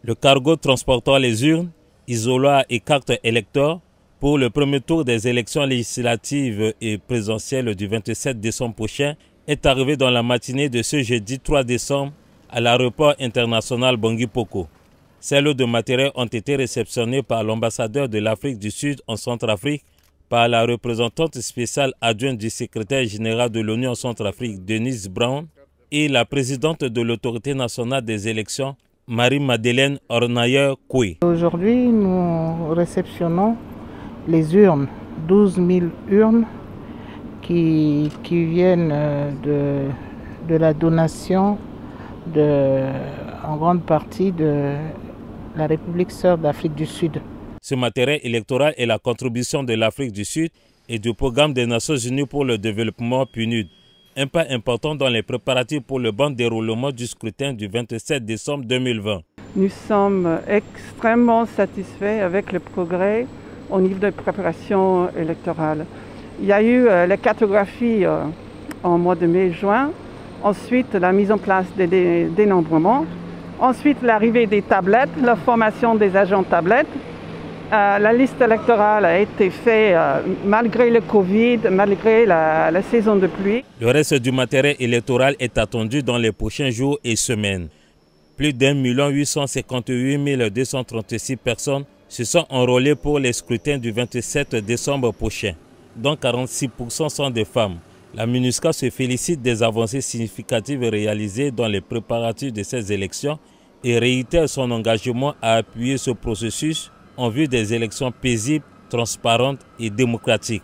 Le cargo transportant les urnes, isoloirs et cartes électeurs pour le premier tour des élections législatives et présidentielles du 27 décembre prochain est arrivé dans la matinée de ce jeudi 3 décembre à l'aéroport international Bangui Poko. Ces lots de matériel ont été réceptionnés par l'ambassadeur de l'Afrique du Sud en Centrafrique, par la représentante spéciale adjointe du secrétaire général de l'ONU en Centrafrique, Denise Brown, et la présidente de l'autorité nationale des élections, Marie-Madeleine Ornayer-Koué. Aujourd'hui, nous réceptionnons les urnes, 12 000 urnes qui viennent de la donation en grande partie de la République sœur d'Afrique du Sud. Ce matériel électoral est la contribution de l'Afrique du Sud et du programme des Nations Unies pour le développement PNUD, un pas important dans les préparatifs pour le bon déroulement du scrutin du 27 décembre 2020. Nous sommes extrêmement satisfaits avec le progrès au niveau de préparation électorale. Il y a eu la cartographie en mois de mai-juin, ensuite la mise en place des dénombrements, ensuite l'arrivée des tablettes, la formation des agents tablettes. La liste électorale a été faite malgré le Covid, malgré la saison de pluie. Le reste du matériel électoral est attendu dans les prochains jours et semaines. Plus d'1 858 236 personnes se sont enrôlées pour les scrutins du 27 décembre prochain, dont 46% sont des femmes. La MINUSCA se félicite des avancées significatives réalisées dans les préparatifs de ces élections et réitère son engagement à appuyer ce processus en vue des élections paisibles, transparentes et démocratiques.